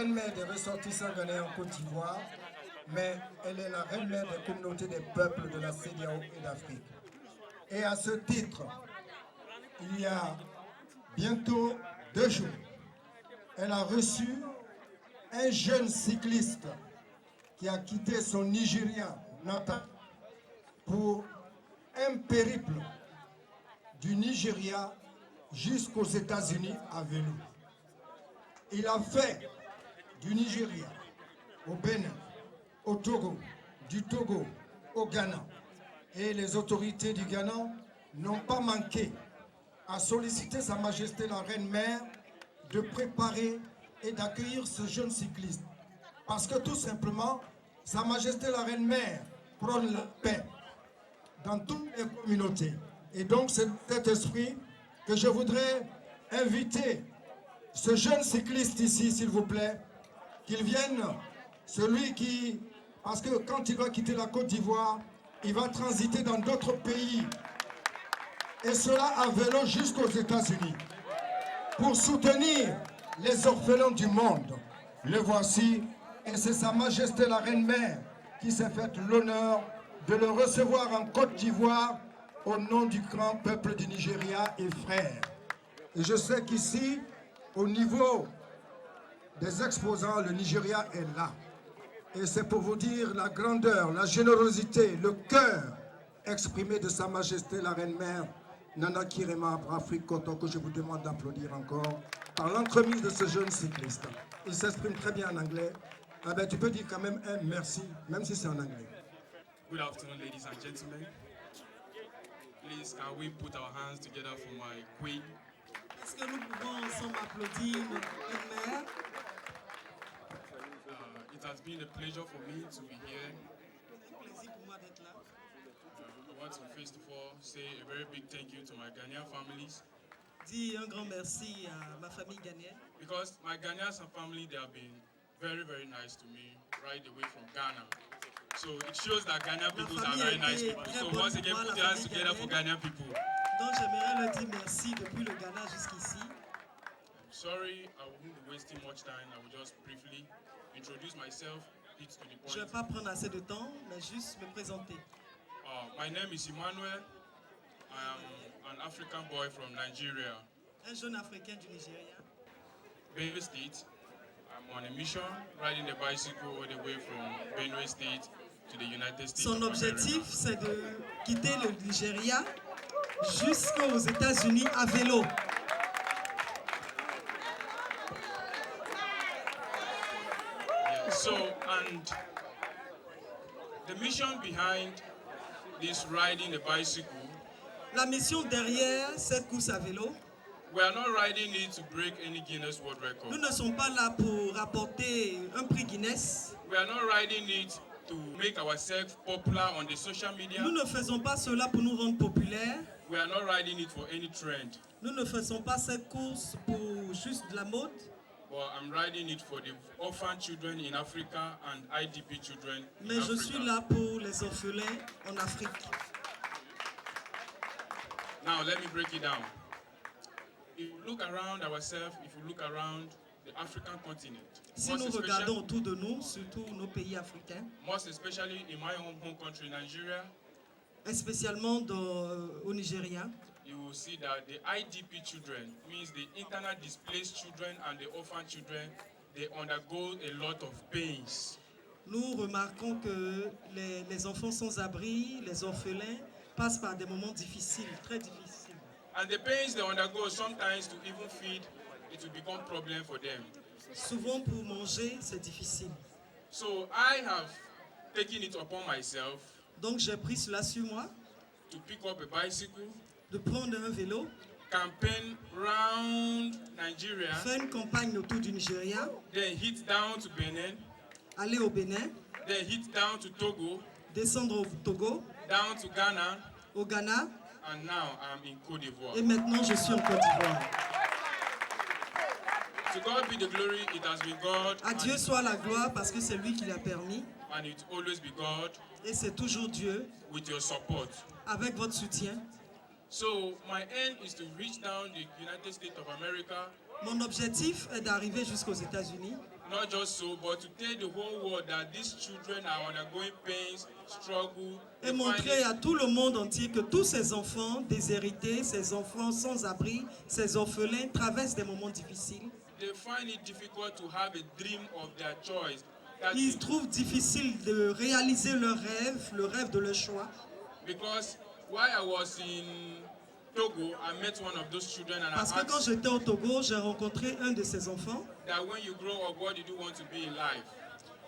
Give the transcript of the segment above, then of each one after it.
reine-mère des ressortissants ghanéens en Côte d'Ivoire, mais elle est la reine-mère des communautés des peuples de la CEDEAO et d'Afrique. Et à ce titre, il y a bientôt 2 jours, elle a reçu un jeune cycliste qui a quitté son Nigeria natal pour un périple du Nigeria jusqu'aux États-Unis à vélo. Il a fait du Nigeria au Bénin, au Togo, du Togo au Ghana. Et les autorités du Ghana n'ont pas manqué à solliciter Sa Majesté la Reine-Mère de préparer et d'accueillir ce jeune cycliste. Parce que tout simplement, Sa Majesté la Reine-Mère prône la paix dans toutes les communautés. Et donc c'est cet esprit que je voudrais inviter ce jeune cycliste ici, s'il vous plaît, qu'il vienne, celui qui, parce que quand il va quitter la Côte d'Ivoire, il va transiter dans d'autres pays, et cela à vélo jusqu'aux États-Unis, pour soutenir les orphelins du monde. Le voici, et c'est Sa Majesté la Reine-Mère qui s'est fait l'honneur de le recevoir en Côte d'Ivoire au nom du grand peuple du Nigeria et frères. Et je sais qu'ici, au niveau des exposants, le Nigeria est là. Et c'est pour vous dire la grandeur, la générosité, le cœur exprimé de Sa Majesté la Reine-Mère Nana Kirema Afrique Koto, que je vous demande d'applaudir encore, par l'entremise de ce jeune cycliste. Il s'exprime très bien en anglais. Ah ben, tu peux dire quand même un merci, même si c'est en anglais. Good afternoon, ladies and gentlemen. Please, can we put our hands together for my queen? Est-ce que nous pouvons ensemble applaudir notre mère? It has been a pleasure for me to be here. C'est un plaisir pour moi d'être là. I want to first of all say a very big thank you to my Ghanaian families. Dis un grand merci à ma famille ghanéenne. Because my Ghanaian family, they have been very, very nice to me right away from Ghana. So it shows that Ghanaian people are very nice people. So once again, put your hands together for Ghanaian people. Donc j'aimerais leur dire merci depuis le Ghana jusqu'ici. I'm sorry, I won't be wasting much time. I will just briefly introduce myself, hit to the Je ne vais point. pas prendre assez de temps, mais juste me présenter. My name is Emmanuel. I am an African boy from Nigeria, Un jeune Africain du Nigeria. Benue State. I'm on a mission, riding the bicycle all the way from Benue State to the United States. Son of objectif, America. c'est de quitter le Nigeria jusqu'aux États-Unis à vélo. Yeah, so, and the mission behind this riding the bicycle, La mission derrière cette course à vélo, we are not riding it to break any Guinness World Record. nous ne sommes pas là pour rapporter un prix Guinness. We are not riding it to make ourselves popular on the social media. Nous ne faisons pas cela pour nous rendre populaires. We are not riding it for any trend. Nous ne faisons pas cette course pour juste de la mode. But I'm riding it for the orphan children in Africa and IDP children in Mais je Africa. suis là pour les orphelins en Afrique. Now let me break it down. If you look around ourselves, if you look around the African continent, Si nous regardons autour de nous, surtout nos pays africains, most especially in my home country, Nigeria, et spécialement au Nigeria, you will see that the IDP children, means the internal displaced children and the orphan children, they undergo a lot of pains. nous remarquons que les enfants sans abri, les orphelins, passent par des moments difficiles, très difficiles. And the pains they undergo, sometimes to even feed, it will become problem for them. Souvent pour manger, c'est difficile. So I have taken it upon myself Donc j'ai pris cela sur moi, to pick up a bicycle, de prendre un vélo, campaign round Nigeria, faire une campagne autour du Nigeria, then hit down to Benin, aller au Bénin, then hit down to Togo, descendre au Togo, down to Ghana, au Ghana, and now I'm in Côte d'Ivoire. et maintenant je suis en Côte d'Ivoire. To God be the glory, it has been God, À Dieu soit la gloire parce que c'est lui qui l'a permis, and it will always be God et c'est toujours Dieu with your support. avec votre soutien. So my aim is to reach down the United States of America Mon objectif est d'arriver jusqu'aux États-Unis. Not just so, but to tell the whole world that these children are undergoing pains, struggle. Et montrer à tout le monde entier que tous ces enfants déshérités, ces enfants sans abri, ces orphelins traversent des moments difficiles. They find it difficult to have a dream of their choice. Ils trouvent difficile de réaliser leur rêve, le rêve de leur choix. Because while I was in Togo, I met one of those children and Parce I que quand asked j'étais au Togo, j'ai rencontré un de ces enfants. that when you grow up, what did you want to be in life?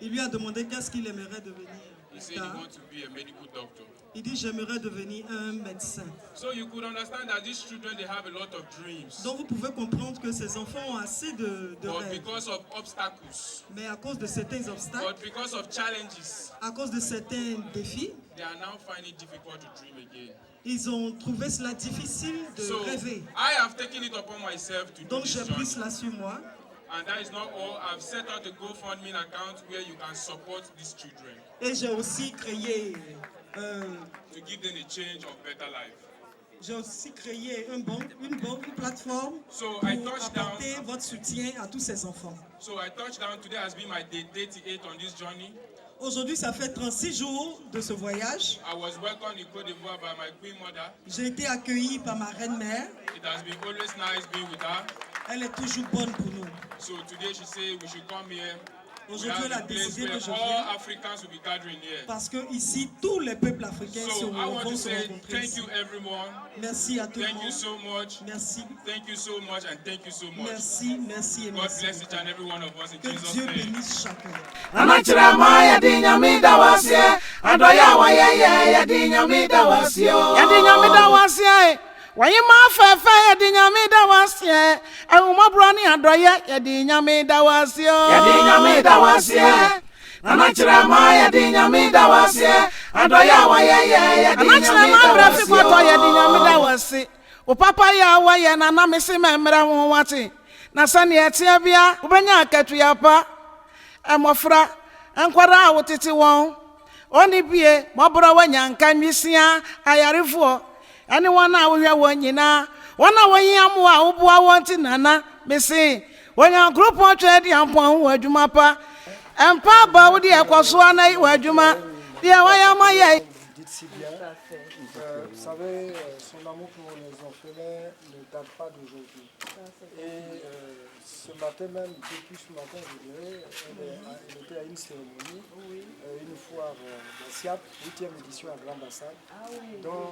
Il lui a demandé qu'est-ce qu'il aimerait devenir. He said he wants to be a medical doctor. Il dit j'aimerais devenir un médecin. So you could understand that these children, they have a lot of dreams. Donc vous pouvez comprendre que ces enfants ont assez de But rêves. because of obstacles, Mais à cause de certains obstacles, but because of challenges, à cause de certains défis, they are now finding it difficult to dream again. ils ont trouvé cela difficile de So rêver. I have taken it upon myself to do Donc this j'ai pris journey. cela sur moi. And that is not all. I've set out a GoFundMe account where you can support these children Et j'ai aussi créé to give them a change of better life. une plateforme So pour I touched down. apporter votre soutien à tous ces enfants. So I touched down. Today has been my day 38 on this journey. Aujourd'hui, ça fait 36 jours de ce voyage. I was welcomed in Côte d'Ivoire by my queen mother. J'ai été accueilli par ma reine-mère. It has been always nice being with her. Elle est toujours bonne pour nous. So today she said we should come here. We Aujourd'hui, elle a have a place décidé where que je all vienne Africans will be gathering here. parce que ici, tous les peuples africains So I want vont to se say rencontrer thank ici. you everyone. Merci à tout le Thank you monde. so much. Merci, Thank you so much and thank you so much. merci, merci et God merci. bless each and every one of us in Que Jesus' Dieu name. bénisse chacun. Anachirama ya dinyami dawasie adoya wa ya dinyami dawasio ya dinyami dawasie wayima fefe ya dinyami dawasie ehuma broni adoya ya dinyami dawasio ya dinyami dawasie Anachirama ya dinyami dawasie adoya wa ya dinyami dawasio ya dinyami dawasi o papa ya wa ya na na mesi memra ho wate na sane etia bia ubenya akatu ya pa Emofra enkwara awotete won oni bie mobro wanyanka nwisia ayarefo ene wona awohwe wonyina wona wonyiam a woboa wonti nana mesi wonya group otwe di ampon wadwuma pa empa ba wodi ekoso ana wadwuma dia wayama ye. Dites si bien. Vous savez, son amour pour les orphelins ne date pas d'aujourd'hui. Et ce matin même, depuis ce matin, je dirais, elle était à une cérémonie, une foire de SIAP, 8e édition à Grande Bassade, dont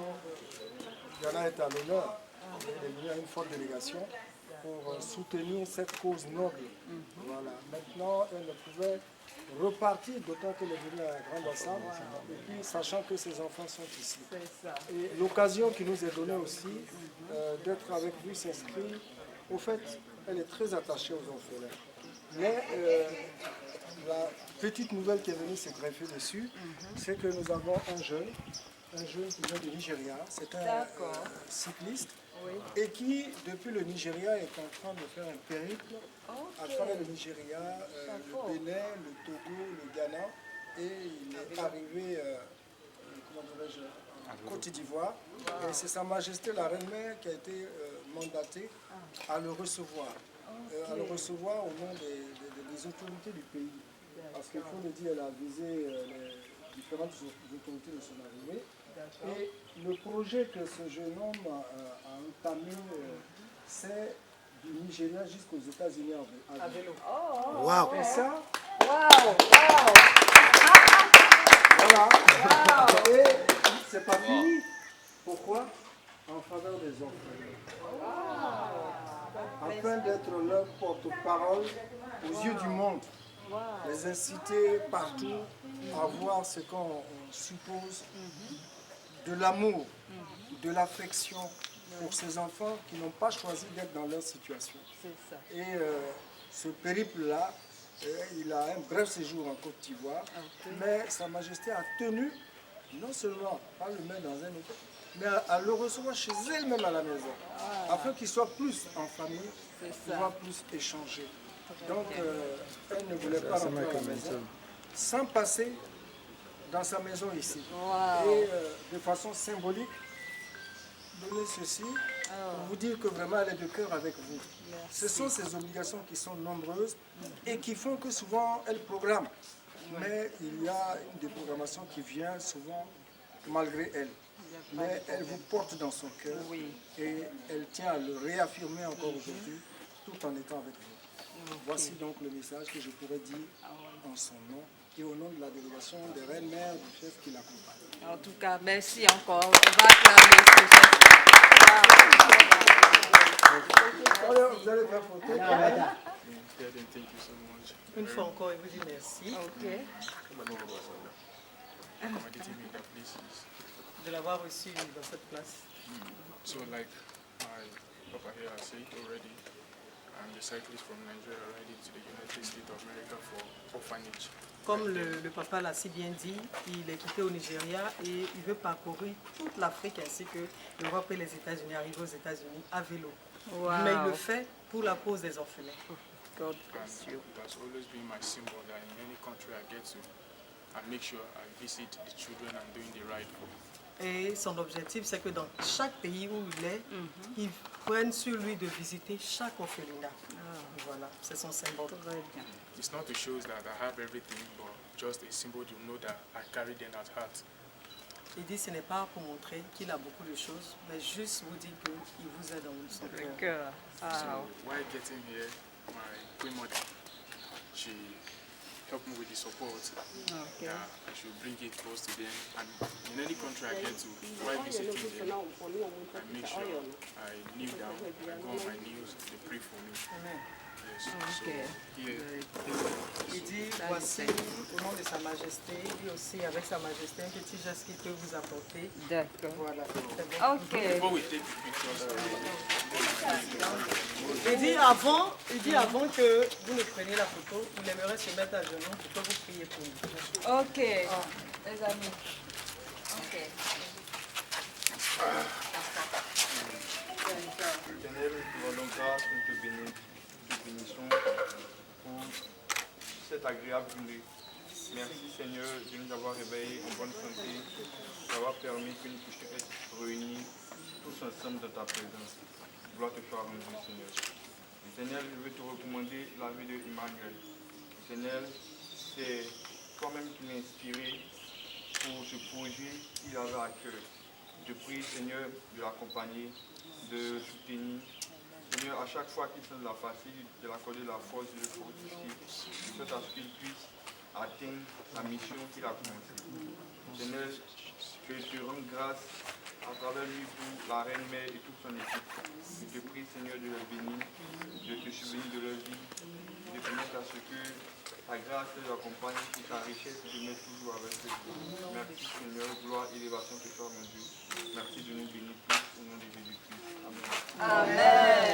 Ghana est à l'honneur. Elle est venue à une forte délégation pour soutenir cette cause noble. Voilà. Maintenant, elle ne pouvait repartir, d'autant qu'elle est venue à Grande Bassade, et puis sachant que ses enfants sont ici. Et l'occasion qui nous est donnée aussi d'être avec lui s'inscrit. Au fait, elle est très attachée aux orphelins. Mais la petite nouvelle qui est venue se greffer dessus, c'est que nous avons un jeune qui vient du Nigeria. C'est un cycliste et qui, depuis le Nigeria, est en train de faire un périple à travers le Nigeria, le Bénin, le Togo, le Ghana. Et il est arrivé, en Côte d'Ivoire. Et c'est Sa Majesté la Reine-Mère qui a été mandatée à le recevoir. À le recevoir au nom des autorités du pays. Parce qu'il faut le dire, elle a visé les différentes autorités de son arrivée. Et le projet que ce jeune homme a entamé, c'est du Nigeria jusqu'aux États-Unis à vélo. Wow. Et ça, Wow. voilà. Et c'est pas fini. Pourquoi? En faveur des orphelins. Afin d'être leur porte-parole aux yeux du monde. Les inciter partout à voir ce qu'on suppose de l'amour, de l'affection pour ces enfants qui n'ont pas choisi d'être dans leur situation. Et ce périple-là, il a un bref séjour en Côte d'Ivoire, mais Sa Majesté a tenu non seulement à le mettre dans un hôtel, mais à le recevoir chez elle-même à la maison, afin qu'il soit plus en famille, pouvoir plus échanger. Donc, elle ne voulait pas rentrer à la maison sans passer dans sa maison ici. Et de façon symbolique, donner ceci pour vous dire que vraiment elle est de cœur avec vous. Ce sont ces obligations qui sont nombreuses et qui font que souvent elle programme. Mais il y a une déprogrammation qui vient souvent malgré elle. Mais elle vous porte dans son cœur et elle tient à le réaffirmer encore aujourd'hui tout en étant avec vous. Voici donc le message que je pourrais dire en son nom et au nom de la délégation des reines mères du chef qui l'accompagne. En tout cas, merci encore. On va acclamer ce chef. Vous allez faire photo. Thank you so much. Une fois encore, il vous dit merci Ok. Accommodating me in that places. de l'avoir reçu dans cette place. So like my papa here has said already, I'm the cyclist from Nigeria riding to the United States of America for orphanage. Comme le papa l'a si bien dit, il est quitté au Nigeria et il veut parcourir toute l'Afrique ainsi que l'Europe et les États-Unis, arriver aux États-Unis à vélo. Wow. Mais il le fait pour la cause des orphelins. God And bless you. it has always been my symbol that in any country I get to, I make sure I visit the children and doing the right for. Et son objectif, c'est que dans chaque pays où il est, il prenne sur lui de visiter chaque orphelinat. Voilà, c'est son symbole. Très bien. It's not to show that I have everything, but just a symbol to know that I carry them at heart. Il dit ce n'est pas pour montrer qu'il a beaucoup de choses, mais juste vous dire qu'il vous aide dans son cœur. Cœur. So Wow. while getting here, my grandmother, she helped me with the support. Okay. I should bring it close to them. And in any country I get to, while visiting them, I make sure I kneel down, I go on my knees, they pray for me. Yes. Okay. So here, Il dit, voici au nom de Sa Majesté, lui aussi avec Sa Majesté, un petit geste qu'il peut vous apporter. D'accord. Voilà, c'est bon. Ok. before we take the pictures, Il dit avant que vous ne preniez la photo, il aimerait se mettre à genoux pour que vous priez pour nous. Ok. Les amis. Ok. Éternel, nous rendons grâce, nous te bénissons pour cette agréable journée. Merci Seigneur de nous avoir réveillés en bonne santé, d'avoir permis que nous puissions être réunis tous ensemble dans ta présence. Gloire te soit rendue Seigneur. Seigneur, je veux te recommander la vie de Emmanuel. Seigneur, c'est toi-même qui m'as inspiré pour ce projet qu'il avait à cœur. Je prie Seigneur de l'accompagner, de le soutenir. Seigneur, à chaque fois qu'il sent de la fatigue, de l'accorder la force, de le fortifier, de sorte à ce qu'il puisse atteindre la mission qu'il a commencée. Seigneur, je te rends grâce à travers lui pour la reine mère et toute son équipe. Je te prie Seigneur de les bénir, de te souvenir de leur vie, de permettre à ce que ta grâce les accompagne et ta richesse de mettre toujours avec eux. Merci Seigneur, gloire et élévation te soit rendue. Merci de nous bénir tous au nom de Jésus-Christ. Amen. Amen.